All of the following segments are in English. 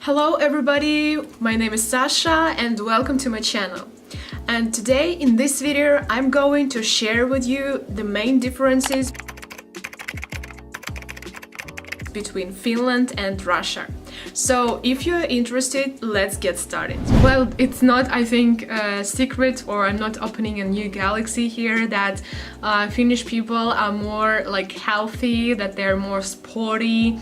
Hello everybody, my name is Sasha and welcome to my channel. And today in this video I'm going to share with you the main differences between Finland and Russia. So if you're interested, let's get started. Well, it's not, I think, a secret, or I'm not opening a new galaxy here, that Finnish people are more like healthy, that they're more sporty.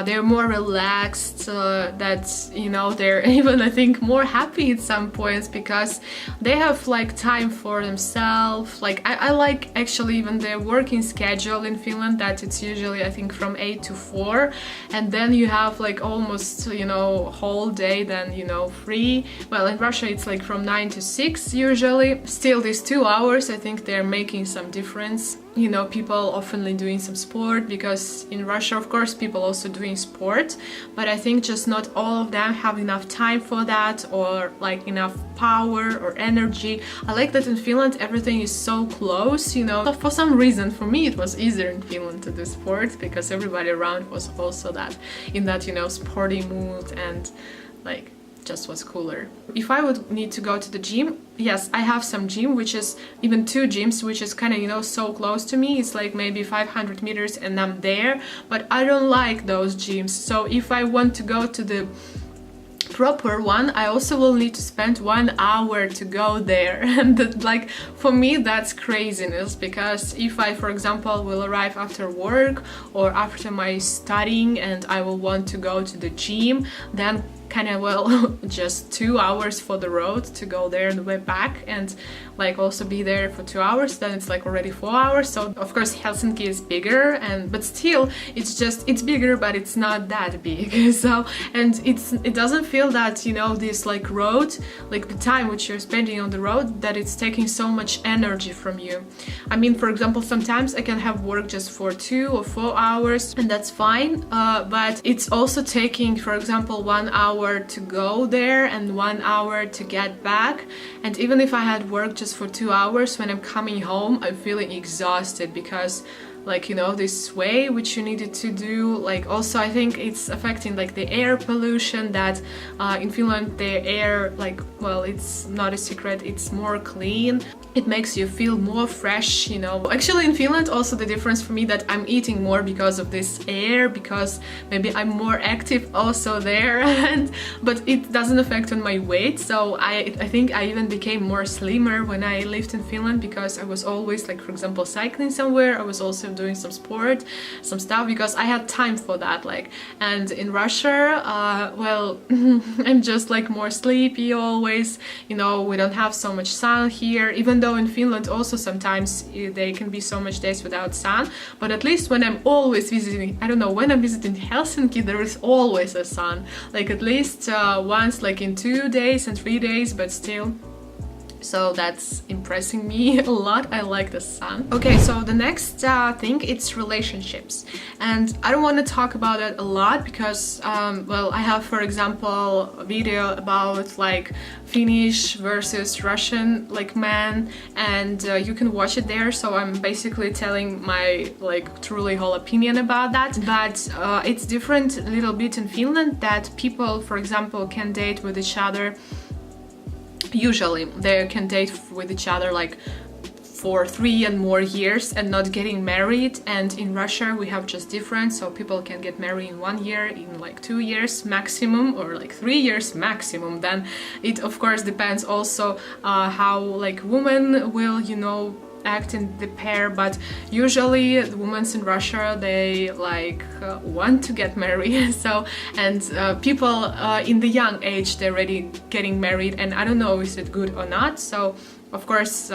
They're more relaxed, that, you know, they're even, I think, more happy at some points because they have like time for themselves. Like I like actually even their working schedule in Finland, that it's usually, I think, from 8 to 4, and then you have like almost, you know, whole day then, you know, free. Well, in Russia it's like from 9 to 6 usually. Still, these 2 hours, I think they're making some difference. You know, people oftenly doing some sport, because in Russia, of course, people also doing sport, but I think just not all of them have enough time for that, or like enough power or energy. I like that in Finland everything is so close, you know. For some reason, for me, it was easier in Finland to do sport because everybody around was also that, in that, you know, sporty mood, and like just was cooler. If I would need to go to the gym, yes, I have some gym, which is even 2 gyms, which is kind of, you know, so close to me. It's like maybe 500 meters and I'm there, but I don't like those gyms. So if I want to go to the proper one, I also will need to spend 1 hour to go there, and that, like, for me that's craziness, because if I, for example, will arrive after work or after my studying and I will want to go to the gym, then kind of, well, just 2 hours for the road to go there and way back, and like also be there for 2 hours, then it's like already 4 hours. So of course Helsinki is bigger, and but still it's bigger, but it's not that big. So, and it doesn't feel that, you know, this like road, like the time which you're spending on the road, that it's taking so much energy from you. I mean, for example, sometimes I can have work just for 2 or 4 hours, and that's fine, but it's also taking, for example, 1 hour to go there and 1 hour to get back. And even if I had work just for 2 hours, when I'm coming home I'm feeling exhausted, because, like, you know, this way which you needed to do, like, also I think it's affecting like the air pollution, that in Finland the air, like, well, it's not a secret, it's more clean. It makes you feel more fresh, you know. Actually in Finland also the difference for me, that I'm eating more because of this air, because maybe I'm more active also there, and but it doesn't affect on my weight. So I think I even became more slimmer when I lived in Finland, because I was always, like, for example, cycling somewhere. I was also doing some sport, some stuff, because I had time for that, like. And in Russia, well, I'm just like more sleepy always, you know. We don't have so much sun here, even though in Finland also sometimes they can be so much days without sun, but at least when I'm always visiting, I don't know, when I'm visiting Helsinki, there is always a sun, like at least once, like in 2 days and 3 days, but still. So that's impressing me a lot. I like the sun. Okay, so the next thing, it's relationships, and I don't want to talk about it a lot because well, I have, for example, a video about like Finnish versus Russian like men, and you can watch it there. So I'm basically telling my like truly whole opinion about that, but it's different a little bit in Finland, that people, for example, can date with each other. Usually they can date with each other like for 3 and more years and not getting married, and in Russia we have just different. So people can get married in 1 year, in like 2 years maximum, or like 3 years maximum. Then it of course depends also how like women will, you know, act in the pair, but usually the women in Russia, they like want to get married. So, and people in the young age, they're already getting married, and I don't know is it good or not. So of course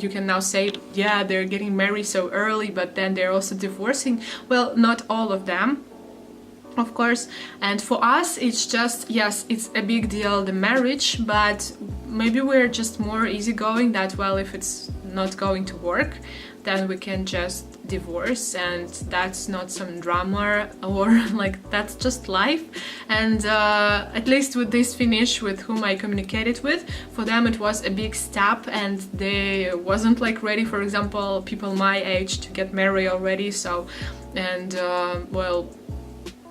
you can now say, yeah, they're getting married so early, but then they're also divorcing. Well, not all of them, of course. And for us it's just, yes, it's a big deal, the marriage, but maybe we're just more easygoing, that, well, if it's not going to work, then we can just divorce, and that's not some drama, or like that's just life. And at least with this Finnish with whom I communicated with, for them it was a big step, and they wasn't like ready, for example, people my age to get married already. So, and well,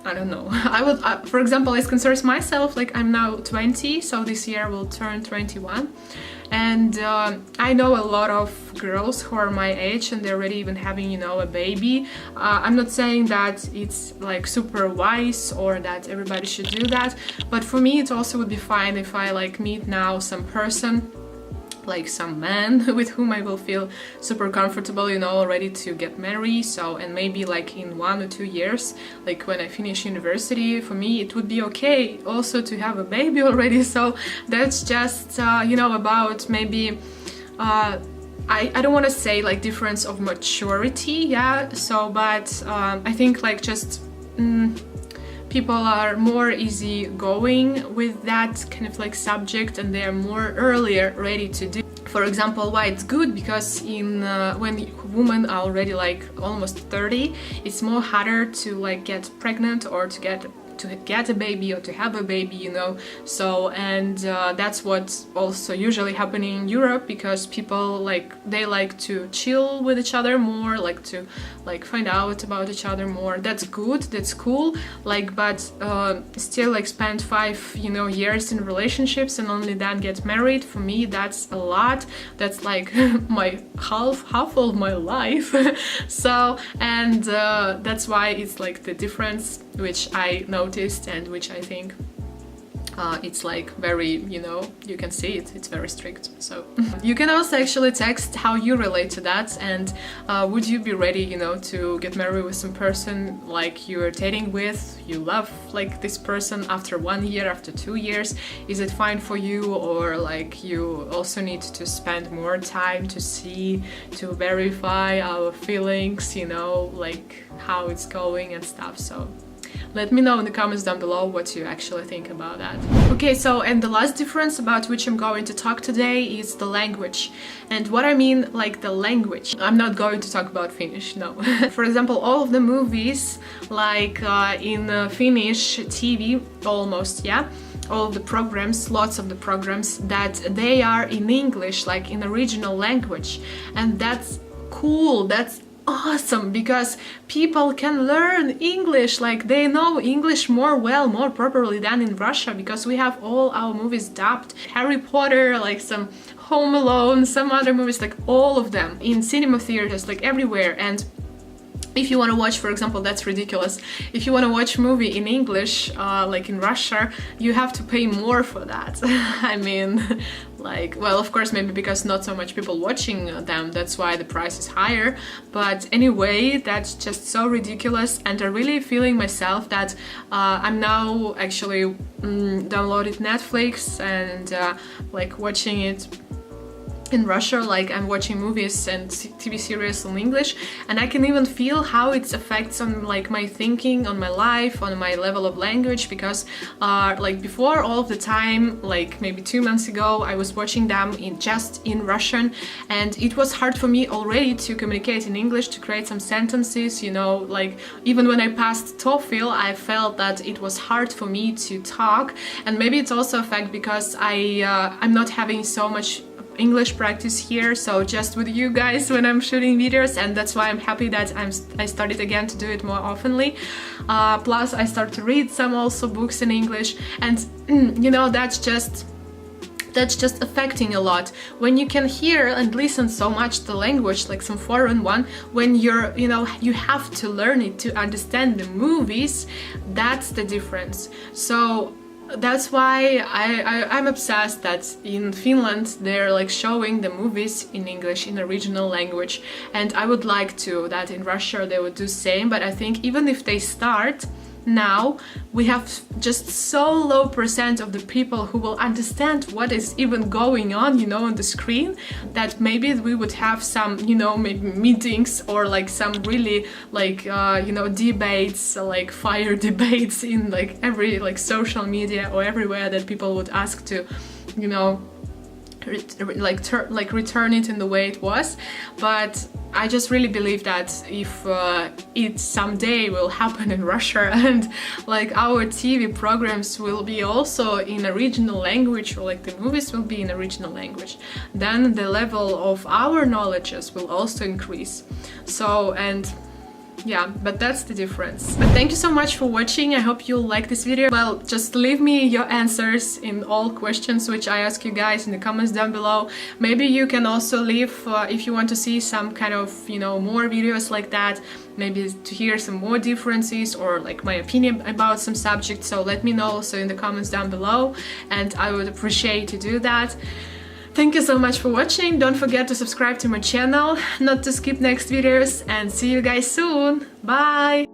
I don't know. I would, for example, as concerns myself, like I'm now 20, so this year will turn 21. And I know a lot of girls who are my age and they're already even having, you know, a baby. I'm not saying that it's like super wise or that everybody should do that, but for me it also would be fine if I like meet now some person, like some man with whom I will feel super comfortable, you know, ready to get married. So, and maybe like in 1 or 2 years, like when I finish university, for me it would be okay also to have a baby already. So that's just you know, about maybe I don't want to say like difference of maturity, yeah, so but I think like just people are more easygoing with that kind of like subject, and they are more earlier ready to do. For example, why it's good, because in when women are already like almost 30, it's more harder to like get pregnant or to get a baby or to have a baby, you know. So, and that's what's also usually happening in Europe, because people like, they like to chill with each other more, like to like find out about each other more. That's good, that's cool, like, but still like spend 5, you know, years in relationships and only then get married, for me that's a lot. That's like my half of my life. So, and that's why it's like the difference which I noticed, and which I think it's like very, you know, you can see it, it's very strict. So you can also actually text how you relate to that, and would you be ready, you know, to get married with some person like you're dating with, you love like this person after 1 year, after 2 years, is it fine for you, or like you also need to spend more time to see, to verify our feelings, you know, like how it's going and stuff. So let me know in the comments down below what you actually think about that. Okay, so and the last difference about which I'm going to talk today is the language. And what I mean, like the language. I'm not going to talk about Finnish, no. For example, all of the movies, like in Finnish TV, almost, yeah, all of the programs, lots of the programs, that they are in English, like in the original language. And that's cool, that's awesome, because people can learn English, like they know English more properly than in Russia, because we have all our movies dubbed. Harry Potter, like some Home Alone, some other movies, like all of them in cinema theaters, like everywhere. And if you want to watch, for example, that's ridiculous, if you want to watch a movie in English, like in Russia, you have to pay more for that. I mean, like, well, of course, maybe because not so much people watching them, that's why the price is higher. But anyway, that's just so ridiculous, and I'm really feeling myself that I'm now actually downloaded Netflix and like watching it in Russia, like I'm watching movies and TV series in English, and I can even feel how it affects on like my thinking, on my life, on my level of language, because like before, all of the time, like maybe 2 months ago, I was watching them just in Russian, and it was hard for me already to communicate in English, to create some sentences, you know, like even when I passed TOEFL, I felt that it was hard for me to talk. And maybe it's also a fact because I'm not having so much English practice here, so just with you guys when I'm shooting videos, and that's why I'm happy that I started again to do it more oftenly. Plus I start to read some also books in English, and you know, that's just affecting a lot when you can hear and listen so much the language, like some foreign one, when you're, you know, you have to learn it to understand the movies. That's the difference. So that's why I'm obsessed that in Finland they're like showing the movies in English, in the original language, and I would like to that in Russia they would do same. But I think even if they start now, we have just so low percent of the people who will understand what is even going on, you know, on the screen, that maybe we would have some, you know, maybe meetings or like some really like you know, debates, like fire debates in like every like social media or everywhere, that people would ask to, you know, return it in the way it was. But I just really believe that if it someday will happen in Russia, and like our TV programs will be also in original language, or like the movies will be in original language, then the level of our knowledges will also increase. So, and Yeah, but that's the difference. But thank you so much for watching. I hope you like this video. Well, just leave me your answers in all questions which I ask you guys in the comments down below. Maybe you can also leave if you want to see some kind of, you know, more videos like that, maybe to hear some more differences or like my opinion about some subject. So let me know also in the comments down below, and I would appreciate to do that. Thank you so much for watching. Don't forget to subscribe to my channel, not to skip next videos, and see you guys soon. Bye!